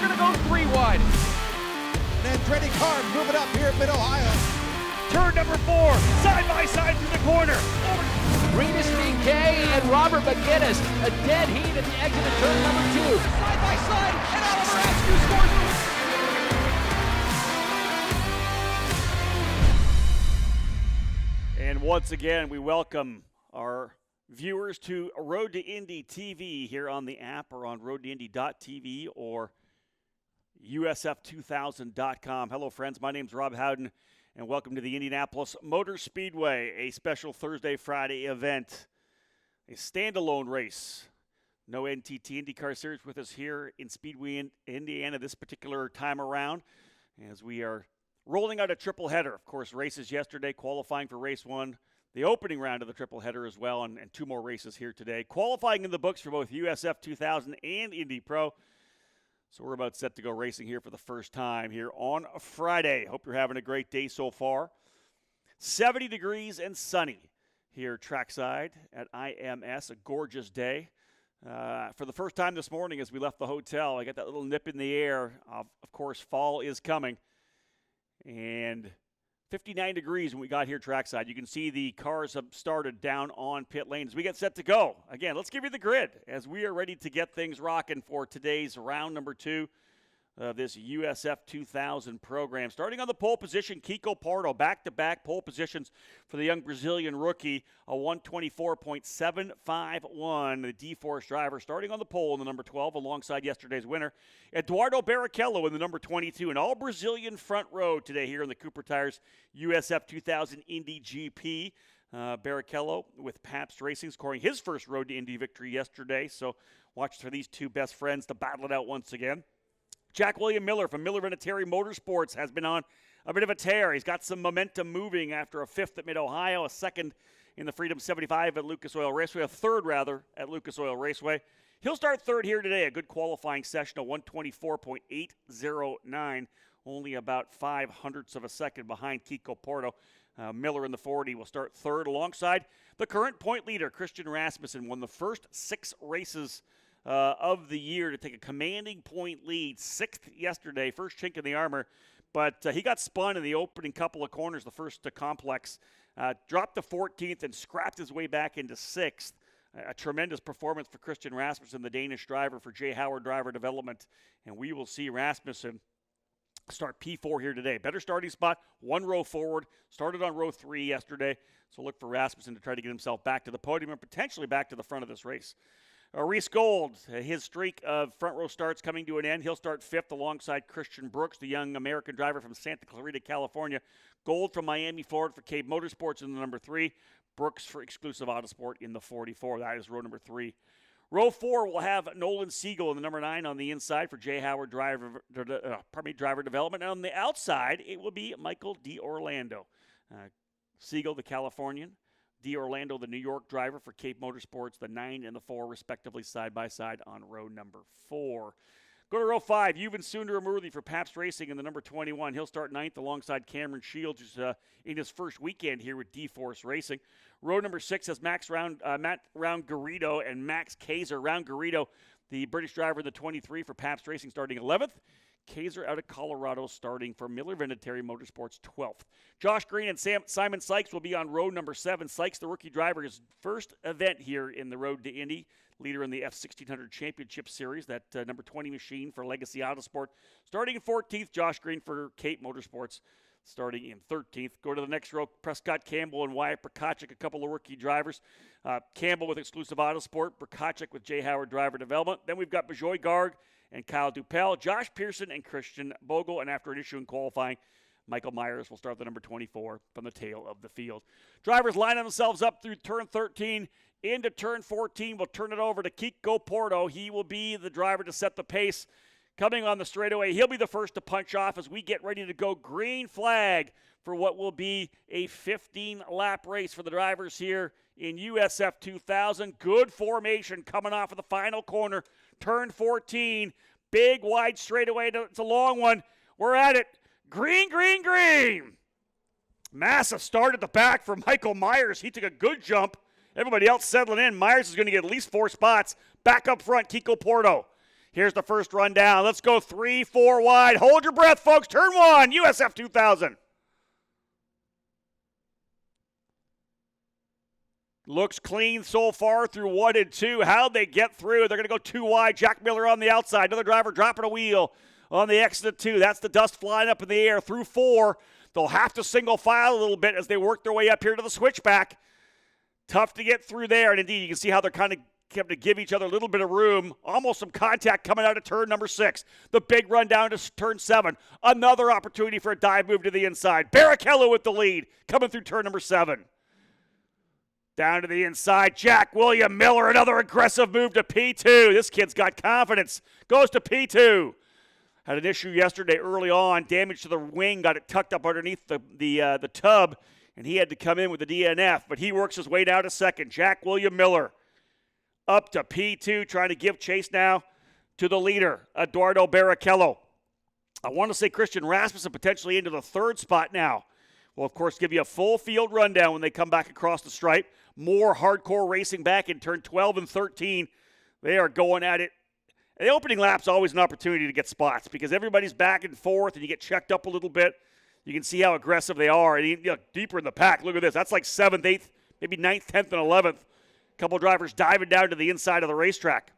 They're going to go 3 wide. And Andretti Carr moving up here at Mid-Ohio. Turn number 4, side by side through the corner. Rhys BK and Robert McGinnis, a dead heat at the exit of turn number 2. Side by side, and Oliver Askew scores. And once again, we welcome our viewers to Road to Indy TV here on the app or on roadtoindy.tv or usf2000.com. Hello, friends. My name's Rob Howden, and welcome to the Indianapolis Motor Speedway, a special Thursday-Friday event, a standalone race. No NTT IndyCar Series with us here in Speedway, in Indiana, this particular time around, as we are rolling out a triple header. Of course, races yesterday, qualifying for race 1, the opening round of the triple header as well, and 2 more races here today. Qualifying in the books for both USF 2000 and Indy Pro. So we're about set to go racing here for the first time here on a Friday. Hope you're having a great day so far. 70 degrees and sunny here trackside at IMS, a gorgeous day. For the first time this morning as we left the hotel, I got that little nip in the air. Of course, fall is coming. And 59 degrees when we got here trackside. You can see the cars have started down on pit lane as we get set to go. Again, let's give you the grid as we are ready to get things rocking for today's round number 2 of this USF 2000 program. Starting on the pole position, Kiko Pardo, back-to-back pole positions for the young Brazilian rookie, a 124.751, the D-Force driver, starting on the pole in the number 12 alongside yesterday's winner, Eduardo Barrichello in the number 22, an all-Brazilian front row today here in the Cooper Tires USF 2000 Indy GP. Barrichello with Pabst Racing scoring his first Road to Indy victory yesterday, so watch for these 2 best friends to battle it out once again. Jack William Miller from Miller Vinatieri Motorsports has been on a bit of a tear. He's got some momentum moving after a 5th at Mid-Ohio, a 2nd in the Freedom 75 at Lucas Oil Raceway, a 3rd rather at Lucas Oil Raceway. He'll start 3rd here today, a good qualifying session, a 124.809, only about 0.05 of a second behind Kiko Pardo. Miller in the 40 will start 3rd alongside the current point leader, Christian Rasmussen, won the first 6 races of the year to take a commanding point lead. 6th yesterday, first chink in the armor, but he got spun in the opening couple of corners, the first complex, dropped to 14th and scrapped his way back into 6th. A tremendous performance for Christian Rasmussen, the Danish driver for J. Howard Driver Development, and we will see Rasmussen start P4 here today. Better starting spot, 1 row forward, started on row 3 yesterday, so look for Rasmussen to try to get himself back to the podium and potentially back to the front of this race. Rhys Gold, his streak of front row starts coming to an end. He'll start 5th alongside Christian Brooks, the young American driver from Santa Clarita, California. Gold from Miami, Florida for Cave Motorsports in the number 3. Brooks for Exclusive Autosport in the 44. That is row number 3. Row 4 will have Nolan Siegel in the number 9 on the inside for J. Howard Driver Development. And on the outside, it will be Michael D'Orlando. Siegel, the Californian. D'Orlando, the New York driver for Cape Motorsports, the 9 and the 4, respectively, side-by-side on row number 4. Go to row 5, Yuvan Sundaramurthy for Pabst Racing in the number 21. He'll start 9th alongside Cameron Shields, who's in his first weekend here with D-Force Racing. Row number 6 has Matt Round-Garrido and Max Kaiser. Round-Garrido, the British driver in the 23 for Pabst Racing, starting 11th. Kaiser out of Colorado starting for Miller Vinatieri Motorsports 12th. Josh Green and Simon Sykes will be on row number 7. Sykes, the rookie driver, his first event here in the Road to Indy, leader in the F1600 Championship Series, that number 20 machine for Legacy Autosport. Starting in 14th, Josh Green for Cape Motorsports starting in 13th. Go to the next row, Prescott Campbell and Wyatt Prokachik, a couple of rookie drivers. Campbell with Exclusive Autosport, Prokachik with J. Howard Driver Development. Then we've got Bejoy Garg and Kyle Dupel, Josh Pearson and Christian Bogle, and after an issue in qualifying, Michael Myers will start the number 24 from the tail of the field. Drivers lining themselves up through turn 13 into turn 14. We'll turn it over to Kiko Pardo. He will be the driver to set the pace. Coming on the straightaway, he'll be the first to punch off as we get ready to go. Green flag for what will be a 15-lap race for the drivers here in USF 2000. Good formation coming off of the final corner. Turn 14. Big, wide straightaway. It's a long one. We're at it. Green, green, green. Massive start at the back for Michael Myers. He took a good jump. Everybody else settling in. Myers is going to get at least 4 spots. Back up front, Kiko Pardo. Here's the first run down. Let's go 3-4 wide. Hold your breath, folks. Turn 1, USF 2000. Looks clean so far through 1 and 2. How'd they get through? They're going to go 2 wide. Jack Miller on the outside. Another driver dropping a wheel on the exit of 2. That's the dust flying up in the air through 4. They'll have to single file a little bit as they work their way up here to the switchback. Tough to get through there. And indeed, you can see how they're kind of having to give each other a little bit of room. Almost some contact coming out of turn number 6. The big run down to turn 7. Another opportunity for a dive move to the inside. Barrichello with the lead coming through turn number 7. Down to the inside, Jack William Miller, another aggressive move to P2. This kid's got confidence. Goes to P2. Had an issue yesterday early on. Damage to the wing, got it tucked up underneath the tub, and he had to come in with the DNF, but he works his way down to second. Jack William Miller up to P2, trying to give chase now to the leader, Eduardo Barrichello. I want to say Christian Rasmussen potentially into the third spot now. We'll, of course, give you a full field rundown when they come back across the stripe. More hardcore racing back in turn 12 and 13. They are going at it. The opening lap's always an opportunity to get spots because everybody's back and forth and you get checked up a little bit. You can see how aggressive they are. And deeper in the pack, look at this. That's like 7th, 8th, maybe 9th, 10th, and 11th. A couple drivers diving down to the inside of the racetrack.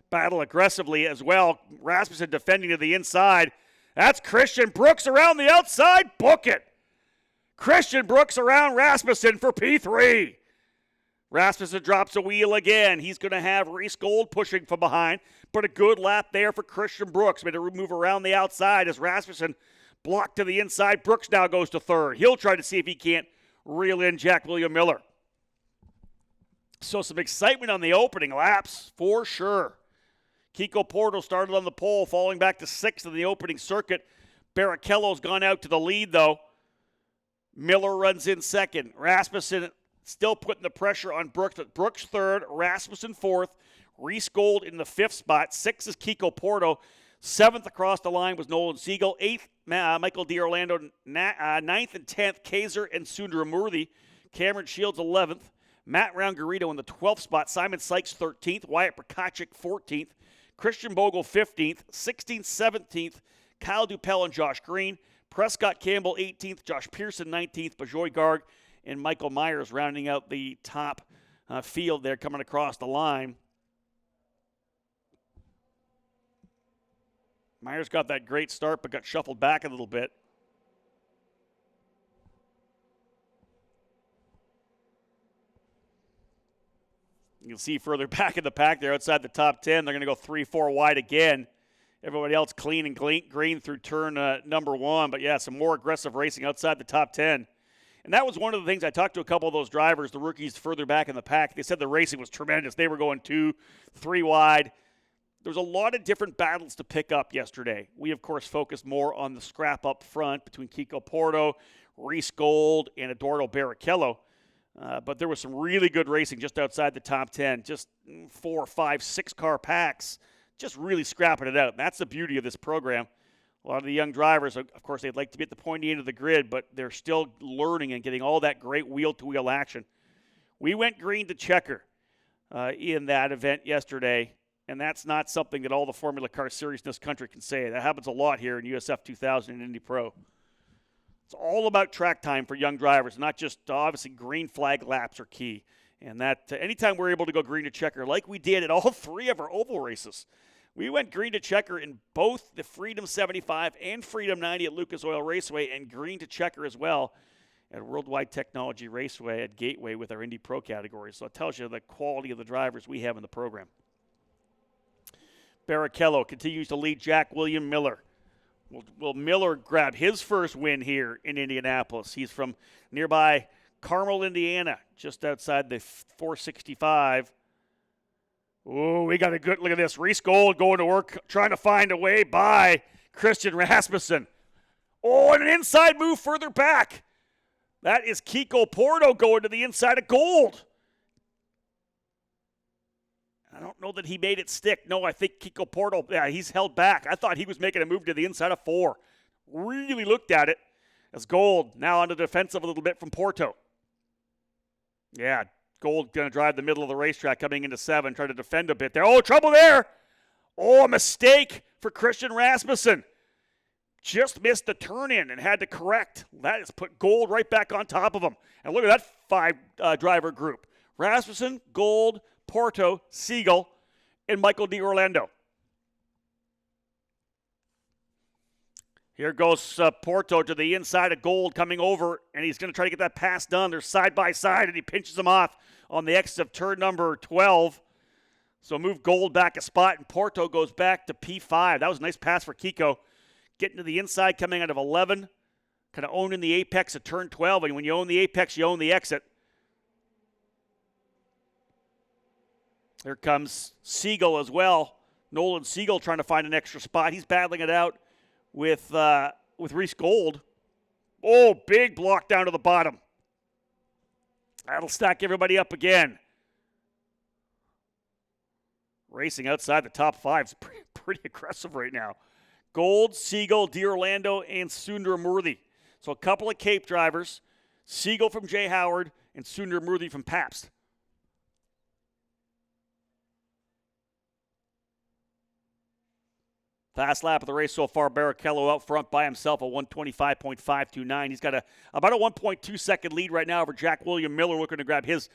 Battle aggressively as well. Rasmussen defending to the inside. That's Christian Brooks around the outside. Book it. Christian Brooks around Rasmussen for P3. Rasmussen drops a wheel again. He's going to have Rhys Gold pushing from behind, but a good lap there for Christian Brooks. Made to move around the outside as Rasmussen blocked to the inside. Brooks now goes to third. He'll try to see if he can't reel in Jack William Miller. So some excitement on the opening laps for sure. Kiko Porto started on the pole, falling back to 6th in the opening circuit. Barrichello's gone out to the lead, though. Miller runs in second. Rasmussen still putting the pressure on Brooks, but Brooks third, Rasmussen fourth, Rhys Gold in the 5th spot. 6th is Kiko Porto. 7th across the line was Nolan Siegel. 8th, Michael D'Orlando. 9th and 10th, Kaiser and Sundaramurthy. Cameron Shields 11th. Matt Rangarito in the 12th spot. Simon Sykes 13th. Wyatt Prokachik 14th. Christian Bogle 15th. 16th, 17th, Kyle Dupel and Josh Green. Prescott Campbell 18th. Josh Pearson 19th. Bajoy Garg and Michael Myers rounding out the top field there coming across the line. Myers got that great start but got shuffled back a little bit. You can see further back in the pack there outside the top 10. They're going to go 3-4 wide again. Everybody else clean and green through turn number 1. But, yeah, some more aggressive racing outside the top 10. And that was one of the things I talked to a couple of those drivers, the rookies further back in the pack. They said the racing was tremendous. They were going 2, 3 wide. There was a lot of different battles to pick up yesterday. We, of course, focused more on the scrap up front between Kiko Porto, Rhys Gold, and Eduardo Barrichello. But there was some really good racing just outside the top 10. Just 4, 5, 6 car packs. Just really scrapping it out. And that's the beauty of this program. A lot of the young drivers, of course, they'd like to be at the pointy end of the grid, but they're still learning and getting all that great wheel-to-wheel action. We went green to checker in that event yesterday, and that's not something that all the Formula Car Series in this country can say. That happens a lot here in USF 2000 and Indy Pro. It's all about track time for young drivers, not just obviously green flag laps are key. And that anytime we're able to go green to checker, like we did at all 3 of our oval races, we went green to checker in both the Freedom 75 and Freedom 90 at Lucas Oil Raceway, and green to checker as well at Worldwide Technology Raceway at Gateway with our Indy Pro category. So it tells you the quality of the drivers we have in the program. Barrichello continues to lead Jack William Miller. Will Miller grab his first win here in Indianapolis? He's from nearby Carmel, Indiana, just outside the 465. Oh, we got a good look at this. Rhys Gold going to work, trying to find a way by Christian Rasmussen. Oh, and an inside move further back. That is Kiko Porto going to the inside of Gold. I don't know that he made it stick. No, I think Kiko Porto, he's held back. I thought he was making a move to the inside of 4. Really looked at it as Gold now on the defensive a little bit from Porto. Yeah, Gold going to drive the middle of the racetrack coming into 7, trying to defend a bit there. Oh, trouble there. Oh, a mistake for Christian Rasmussen. Just missed the turn-in and had to correct. That has put Gold right back on top of him. And look at that five-driver group. Rasmussen, Gold, Porto, Siegel, and Michael D'Orlando. Here goes Porto to the inside of Gold coming over, and he's going to try to get that pass done. They're side by side, and he pinches him off on the exit of turn number 12. So move Gold back a spot, and Porto goes back to P5. That was a nice pass for Kiko. Getting to the inside, coming out of 11, kind of owning the apex of turn 12. And when you own the apex, you own the exit. Here comes Siegel as well. Nolan Siegel trying to find an extra spot. He's battling it out with Rhys Gold. Oh, big block down to the bottom. That'll stack everybody up again. Racing outside the top five is pretty aggressive right now. Gold, Siegel, D'Orlando, and Sundaramurthy. So a couple of Cape drivers. Siegel from Jay Howard and Sundaramurthy from Pabst. Fast lap of the race so far. Barrichello out front by himself, a 125.529. He's got about a 1.2 second lead right now over Jack William Miller, looking to grab his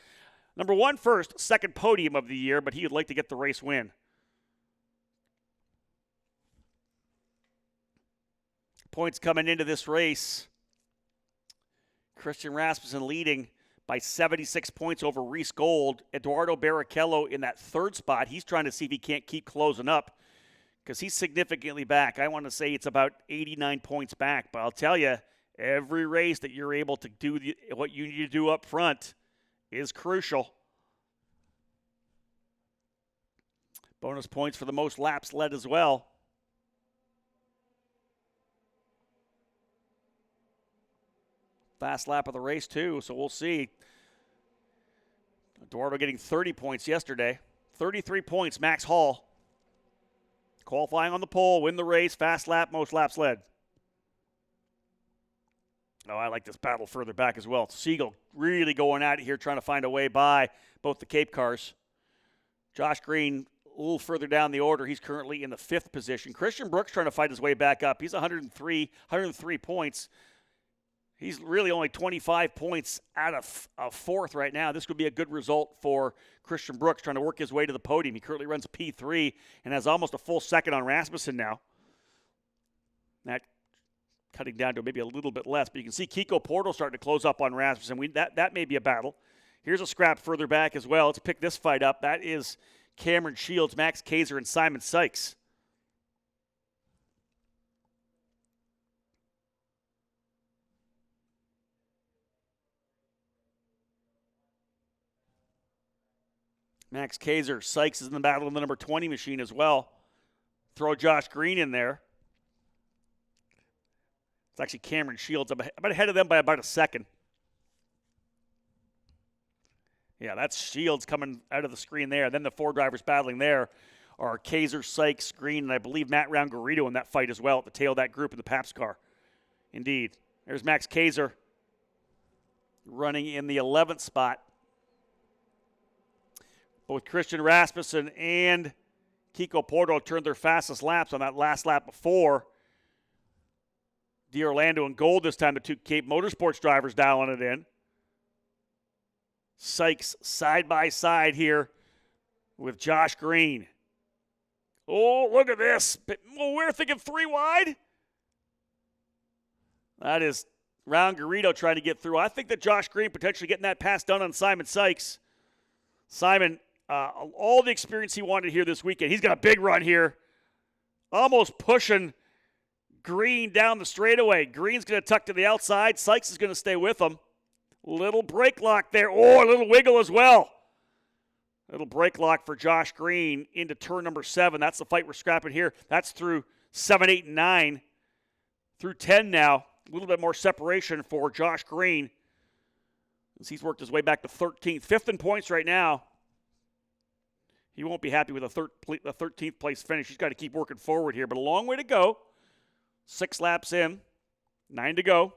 number one first, second podium of the year, but he would like to get the race win. Points coming into this race. Christian Rasmussen leading by 76 points over Rhys Gold. Eduardo Barrichello in that third spot. He's trying to see if he can't keep closing up because he's significantly back. I want to say it's about 89 points back, but I'll tell you, every race that you're able to do what you need to do up front is crucial. Bonus points for the most laps led as well. Fast lap of the race, too, so we'll see. Eduardo getting 30 points yesterday. 33 points, Max Hall. Qualifying on the pole, win the race, fast lap, most laps led. Oh, I like this battle further back as well. Siegel really going at it here, trying to find a way by both the Cape cars. Josh Green a little further down the order. He's currently in the 5th position. Christian Brook's trying to fight his way back up. He's 103 points. He's really only 25 points out of 4th right now. This would be a good result for Christian Brooks trying to work his way to the podium. He currently runs P3 and has almost a full second on Rasmussen now. That cutting down to maybe a little bit less, but you can see Kiko Porto starting to close up on Rasmussen. That may be a battle. Here's a scrap further back as well. Let's pick this fight up. That is Cameron Shields, Max Kaiser, and Simon Sykes. Max Kaiser, Sykes is in the battle in the number 20 machine as well. Throw Josh Green in there. It's actually Cameron Shields. I'm about ahead of them by about a second. Yeah, that's Shields coming out of the screen there. Then the 4 drivers battling there are Kaiser, Sykes, Green, and I believe Matt Rangarito in that fight as well at the tail of that group in the Pabst car. Indeed. There's Max Kaiser running in the 11th spot. Both Christian Rasmussen and Kiko Porto turned their fastest laps on that last lap before. D'Orlando and Gold this time, the 2 Cape Motorsports drivers dialing it in. Sykes side by side here with Josh Green. Oh, look at this. Oh, we're thinking 3 wide. That is Rangarito trying to get through. I think that Josh Green potentially getting that pass done on Simon Sykes. Simon, all the experience he wanted here this weekend. He's got a big run here. Almost pushing Green down the straightaway. Green's going to tuck to the outside. Sykes is going to stay with him. Little brake lock there. Oh, a little wiggle as well. Little brake lock for Josh Green into turn number 7. That's the fight we're scrapping here. That's through 7, 8, and 9. Through 10 now. A little bit more separation for Josh Green as he's worked his way back to 13th. 5th in points right now. He won't be happy with a 13th place finish. He's got to keep working forward here, but a long way to go. 6 laps in, 9 to go.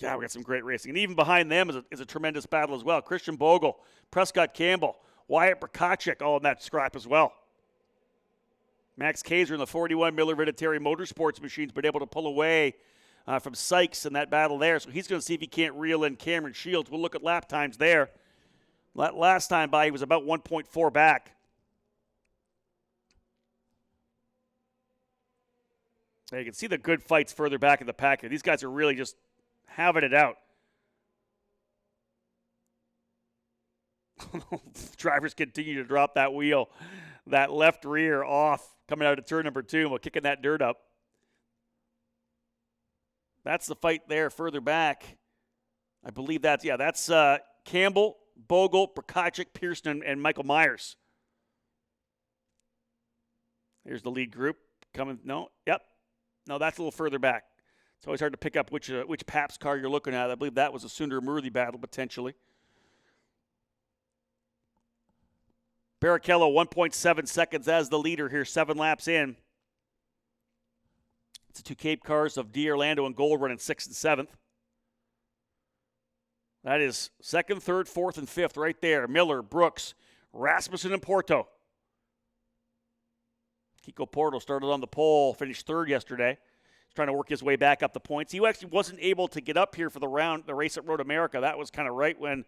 Yeah, we got some great racing. And even behind them is a tremendous battle as well. Christian Bogle, Prescott Campbell. Wyatt Prokachik all in that scrap as well. Max Kaiser in the 41 Miller Hereditary Motorsports machine's been able to pull away from Sykes in that battle there. So he's going to see if he can't reel in Cameron Shields. We'll look at lap times there. Last time by, he was about 1.4 back. Now you can see the good fights further back in the pack here. These guys are really just having it out. Drivers continue to drop that wheel, that left rear off coming out of turn number 2 while kicking that dirt up. That's the fight there further back. I believe that's Campbell, Bogle, Prokachik, Pearson, and Michael Myers. Here's the lead group coming. No, that's a little further back. It's always hard to pick up which Pabst car you're looking at. I believe that was a Sunder-Murthy battle potentially. Barrichello 1.7 seconds as the leader here, 7 laps in. It's the 2 Cape cars of D'Orlando and Gold running 6th and 7th. That is 2nd, 3rd, 4th, and 5th right there. Miller, Brooks, Rasmussen, and Porto. Kiko Porto started on the pole, finished 3rd yesterday. He's trying to work his way back up the points. He actually wasn't able to get up here for the race at Road America. That was kind of right when,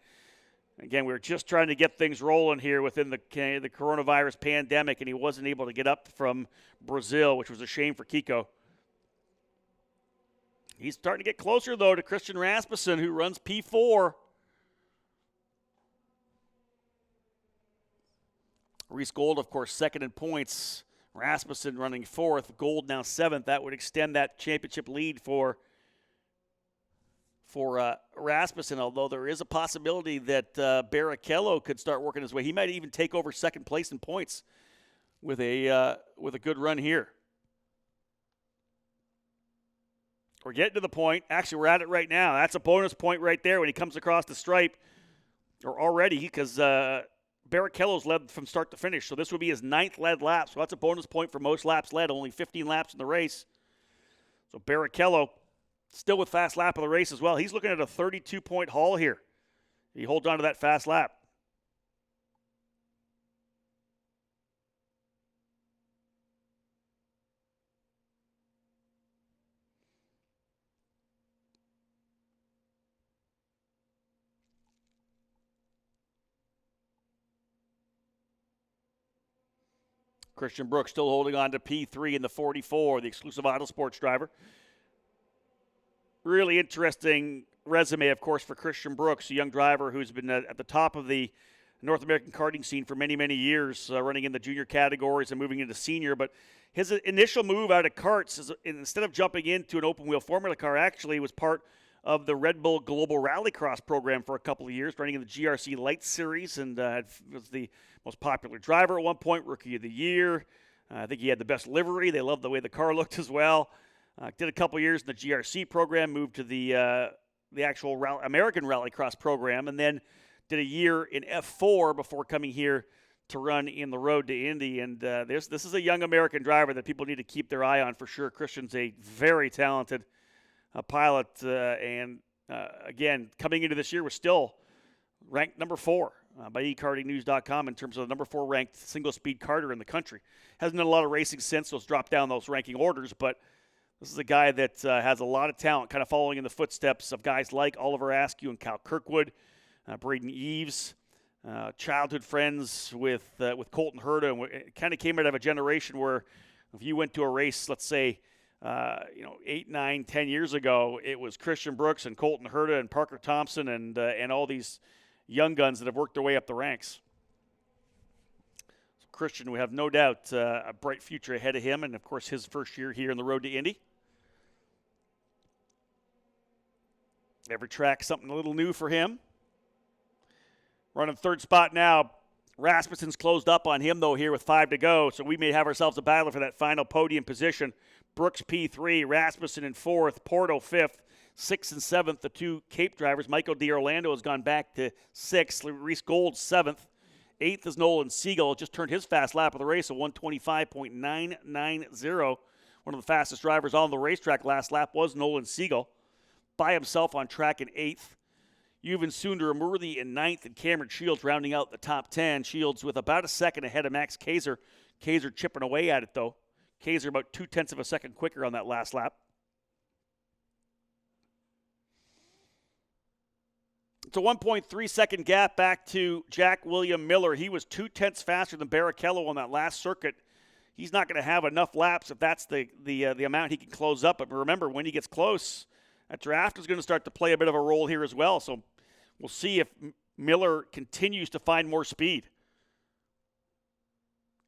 again, we were just trying to get things rolling here within the coronavirus pandemic, and he wasn't able to get up from Brazil, which was a shame for Kiko. He's starting to get closer, though, to Christian Rasmussen, who runs P4. Rhys Gold, of course, 2nd in points. Rasmussen running 4th. Gold now 7th. That would extend that championship lead for Rasmussen, although there is a possibility that Barrichello could start working his way. He might even take over 2nd place in points with a good run here. We're getting to the point. Actually, we're at it right now. That's a bonus point right there when he comes across the stripe, or already, because Barrichello's led from start to finish. So this would be his 9th led lap. So that's a bonus point for most laps led, only 15 laps in the race. So Barrichello still with fast lap of the race as well. He's looking at a 32-point haul here. He holds on to that fast lap. Christian Brook still holding on to P3 in the 44, the exclusive Autosports driver. Really interesting resume, of course, for Christian Brooks, a young driver who's been at the top of the North American karting scene for many, many years, running in the junior categories and moving into senior. But his initial move out of karts, is, instead of jumping into an open-wheel Formula car, actually was part of the Red Bull Global Rallycross program for a couple of years, running in the GRC Light Series, and was the most popular driver at one point, Rookie of the Year. I think he had the best livery. They loved the way the car looked as well. Did a couple years in the GRC program, moved to the actual American Rallycross program, and then did a year in F4 before coming here to run in the Road to Indy. And this is a young American driver that people need to keep their eye on for sure. Christian's a very talented pilot, and again, coming into this year was still ranked number 4 by ekartingnews.com in terms of the number 4 ranked single-speed karter in the country. Hasn't done a lot of racing since, so it's dropped down those ranking orders, but this is a guy that has a lot of talent, kind of following in the footsteps of guys like Oliver Askew and Cal Kirkwood, Braden Eves, childhood friends with Colton Herta, and it kind of came out of a generation where if you went to a race, let's say, 8, 9, 10 years ago, it was Christian Brooks and Colton Herta and Parker Thompson and all these young guns that have worked their way up the ranks. So Christian, we have no doubt a bright future ahead of him, and of course his first year here in the Road to Indy. Every track, something a little new for him. Running 3rd spot now. Rasmussen's closed up on him, though, here with 5 to go, so we may have ourselves a battle for that final podium position. Brooks P3, Rasmussen in 4th, Porto 5th, 6th and 7th, the 2 Cape drivers. Michael D'Orlando has gone back to 6th. Rhys Gold 7th. 8th is Nolan Siegel. Just turned his fast lap of the race, a 125.990. One of the fastest drivers on the racetrack last lap was Nolan Siegel. By himself on track in 8th. Yuvan Sundaramurthy in 9th, and Cameron Shields rounding out the top 10. Shields with about a second ahead of Max Kaiser. Kaiser chipping away at it, though. Kaiser about 0.2 of a second quicker on that last lap. It's a 1.3-second gap back to Jack William Miller. He was 0.2 faster than Barrichello on that last circuit. He's not going to have enough laps if that's the amount he can close up. But remember, when he gets close, that draft is going to start to play a bit of a role here as well. So we'll see if Miller continues to find more speed.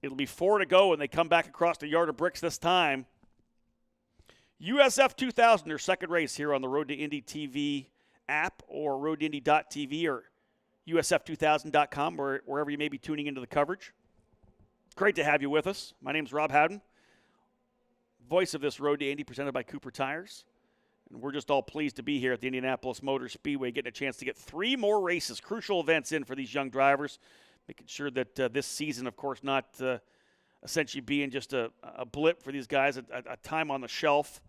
It'll be 4 to go, and they come back across the yard of bricks this time. USF 2000, their second race here on the Road to Indy TV app, or roadindy.tv, or usf2000.com, or wherever you may be tuning into the coverage. Great to have you with us. My name's Rob Howden, voice of this Road to Indy presented by Cooper Tires. And we're just all pleased to be here at the Indianapolis Motor Speedway, getting a chance to get 3 more races, crucial events in for these young drivers, making sure that this season, of course, not essentially being just a blip for these guys, a time on the shelf.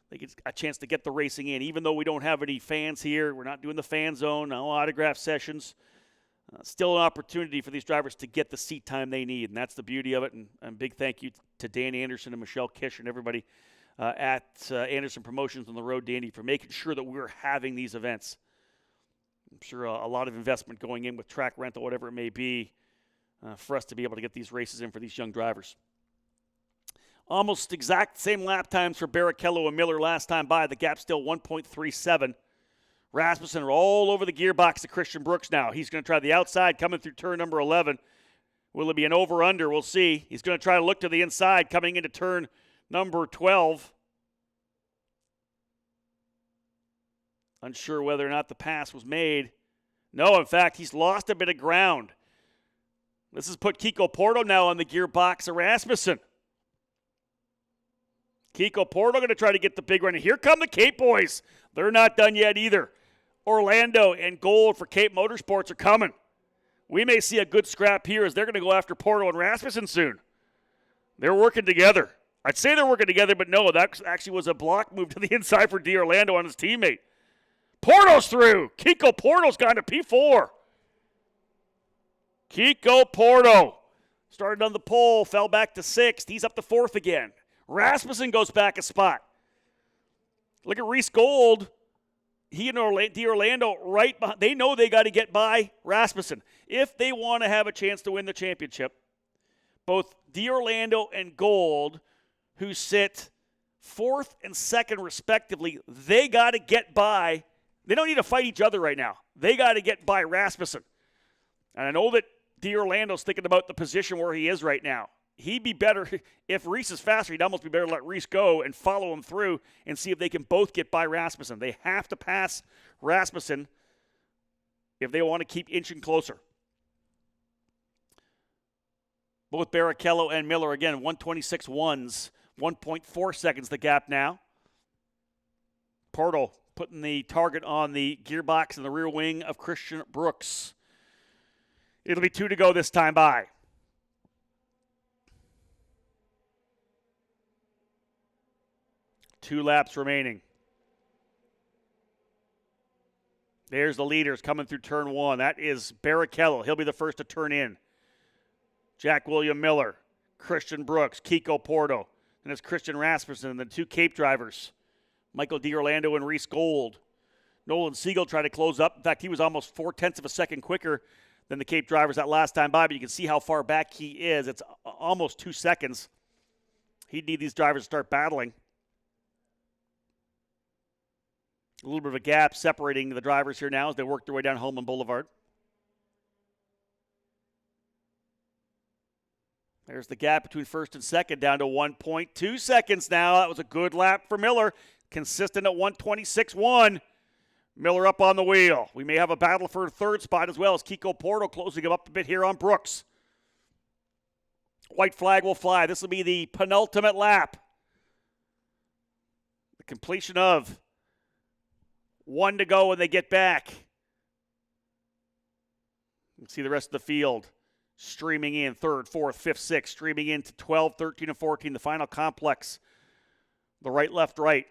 They get a chance to get the racing in. Even though we don't have any fans here, we're not doing the fan zone, no autograph sessions. Still an opportunity for these drivers to get the seat time they need, and that's the beauty of it. And big thank you to Dan Anderson and Michelle Kish and everybody at Anderson Promotions on the Road to Indy for making sure that we're having these events. I'm sure a lot of investment going in with track rental, whatever it may be, for us to be able to get these races in for these young drivers. Almost exact same lap times for Barrichello and Miller last time by. The gap still 1.37. Rasmussen are all over the gearbox of Christian Brooks now. He's going to try the outside coming through turn number 11. Will it be an over-under? We'll see. He's going to try to look to the inside coming into turn number 12. Unsure whether or not the pass was made. No, in fact, he's lost a bit of ground. This has put Kiko Porto now on the gearbox of Rasmussen. Kiko Porto going to try to get the big run. And here come the Cape boys. They're not done yet either. Orlando and Gold for Cape Motorsports are coming. We may see a good scrap here as they're going to go after Porto and Rasmussen soon. They're working together. I'd say they're working together, but no, that actually was a block move to the inside for Orlando on his teammate. Porto's through. Kiko Porto's gone to P4. Kiko Porto started on the pole, fell back to 6th. He's up to 4th again. Rasmussen goes back a spot. Look at Rhys Gold. He and Orlando right behind. They know they got to get by Rasmussen if they want to have a chance to win the championship. Both Orlando and Gold, who sit 4th and 2nd respectively, they got to get by. They don't need to fight each other right now. They got to get by Rasmussen. And I know that Orlando's thinking about the position where he is right now. He'd be better, if Rhys is faster, he'd almost be better to let Rhys go and follow him through and see if they can both get by Rasmussen. They have to pass Rasmussen if they want to keep inching closer. Both Barrichello and Miller, again, 1:26.1s, 1.4 seconds the gap now. Porto putting the target on the gearbox in the rear wing of Christian Brooks. It'll be 2 to go this time by. Two laps remaining. There's the leaders coming through turn 1. That is Barrichello. He'll be the first to turn in. Jack William Miller, Christian Brooks, Kiko Porto, and it's Christian Rasmussen and the 2 Cape drivers, Michael D'Orlando and Rhys Gold. Nolan Siegel tried to close up. In fact, he was almost 0.4 of a second quicker than the Cape drivers that last time by, but you can see how far back he is. It's almost 2 seconds. He'd need these drivers to start battling. A little bit of a gap separating the drivers here now as they work their way down Holman Boulevard. There's the gap between first and second down to 1.2 seconds now. That was a good lap for Miller. Consistent at 1:26.1. Miller up on the wheel. We may have a battle for a third spot as well as Kiko Porto closing him up a bit here on Brooks. White flag will fly. This will be the penultimate lap. The completion of 1 to go when they get back. You can see the rest of the field streaming in, 3rd, 4th, 5th, 6th, streaming into 12, 13, and 14, the final complex. The right, left, right.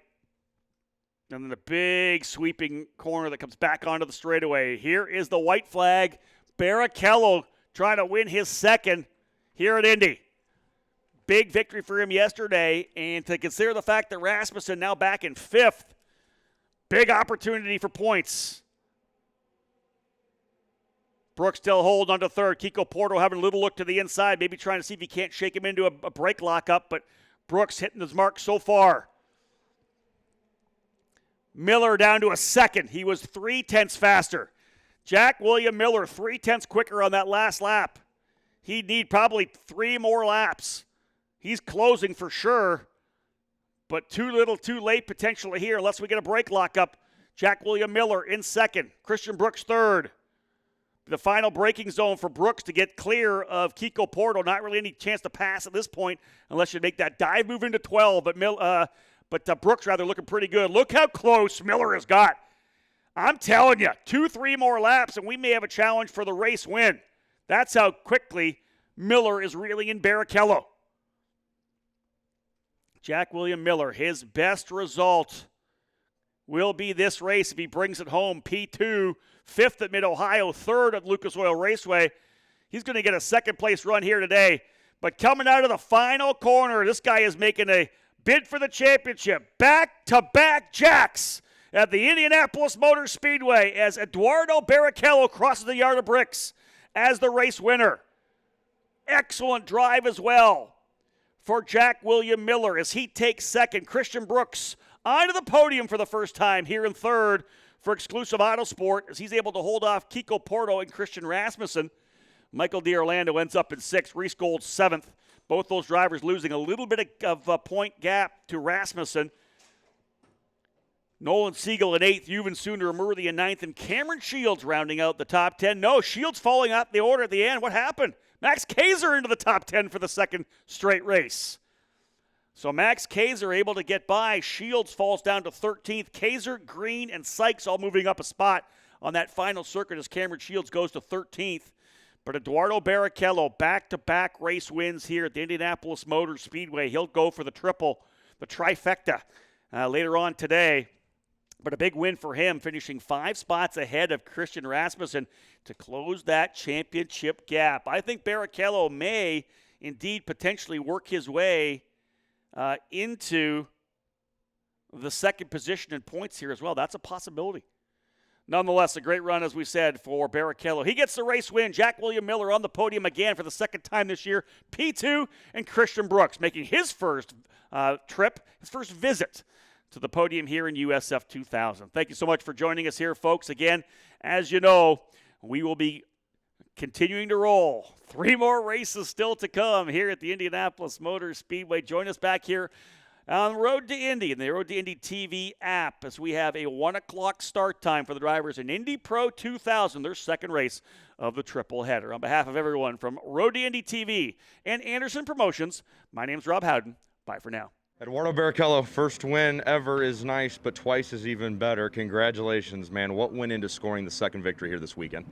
And then a big sweeping corner that comes back onto the straightaway. Here is the white flag. Barrichello trying to win his second here at Indy. Big victory for him yesterday. And to consider the fact that Rasmussen now back in fifth, big opportunity for points. Brook still holding on to third. Kiko Porto having a little look to the inside, maybe trying to see if he can't shake him into a brake lockup, but Brooks hitting his mark so far. Miller down to a second. He was 0.3 faster. Jack William Miller, 0.3 quicker on that last lap. He'd need probably 3 more laps. He's closing for sure, but too little, too late potentially here unless we get a brake lockup. Jack William Miller in second. Christian Brooks third. The final braking zone for Brooks to get clear of Kiko Porto. Not really any chance to pass at this point unless you make that dive move into 12. But Brooks rather looking pretty good. Look how close Miller has got. I'm telling you, 2-3 more laps and we may have a challenge for the race win. That's how quickly Miller is reeling in Barrichello. Jack William Miller, his best result will be this race if he brings it home. P2, 5th at Mid-Ohio, 3rd at Lucas Oil Raceway. He's going to get a second-place run here today. But coming out of the final corner, this guy is making a bid for the championship. Back-to-back jacks at the Indianapolis Motor Speedway as Eduardo Barrichello crosses the yard of bricks as the race winner. Excellent drive as well for Jack William Miller as he takes second. Christian Brooks onto the podium for the first time here in third for Exclusive Autosport as he's able to hold off Kiko Porto and Christian Rasmussen. Michael D'Orlando ends up in sixth. Rhys Gold seventh. Both those drivers losing a little bit of a point gap to Rasmussen. Nolan Siegel in eighth. Yuvan Sundaramurthy in ninth. And Cameron Shields rounding out the top 10. No, Shields falling out the order at the end. What happened? Max Kaiser into the top 10 for the second straight race. So Max Kaiser able to get by. Shields falls down to 13th. Kaiser, Green, and Sykes all moving up a spot on that final circuit as Cameron Shields goes to 13th. But Eduardo Barrichello, back-to-back race wins here at the Indianapolis Motor Speedway. He'll go for the triple, the trifecta, later on today. But a big win for him, finishing 5 spots ahead of Christian Rasmussen to close that championship gap. I think Barrichello may indeed potentially work his way into the second position in points here as well. That's a possibility. Nonetheless, a great run, as we said, for Barrichello. He gets the race win. Jack William Miller on the podium again for the second time this year. P2 and Christian Brooks making his first trip, his first visit to the podium here in USF 2000. Thank you so much for joining us here, folks. Again, as you know, we will be continuing to roll. 3 more races still to come here at the Indianapolis Motor Speedway. Join us back here on Road to Indy and the Road to Indy TV app as we have a 1 o'clock start time for the drivers in Indy Pro 2000, their second race of the triple header. On behalf of everyone from Road to Indy TV and Anderson Promotions, my name's Rob Howden. Bye for now. Eduardo Barrichello, first win ever is nice, but twice is even better. Congratulations, man. What went into scoring the second victory here this weekend?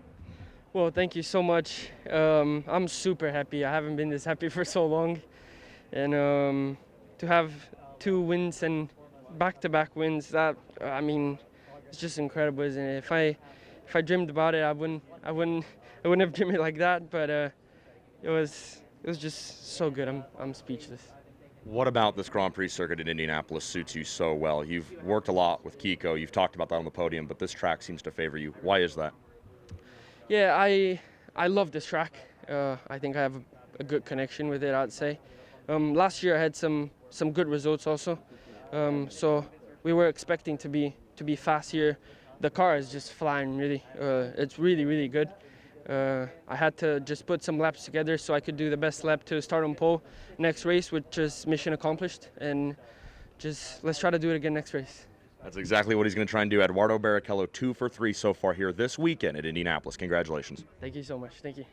Well, thank you so much. I'm super happy. I haven't been this happy for so long. And to have 2 wins and back-to-back wins, that, I mean, it's just incredible, isn't it? If I dreamed about it, I wouldn't have dreamed it like that, but it was just so good. I'm speechless. What about this Grand Prix circuit in Indianapolis suits you so well? You've worked a lot with Kiko. You've talked about that on the podium, but this track seems to favor you. Why is that? Yeah, I love this track. I think I have a good connection with it, I'd say. Last year I had some good results also. So we were expecting to be fast here. The car is just flying really. It's really, really good. I had to just put some laps together so I could do the best lap to start on pole next race, which is mission accomplished. And just let's try to do it again next race. That's exactly what he's going to try and do. Eduardo Barrichello, 2 for 3 so far here this weekend at Indianapolis. Congratulations. Thank you so much. Thank you.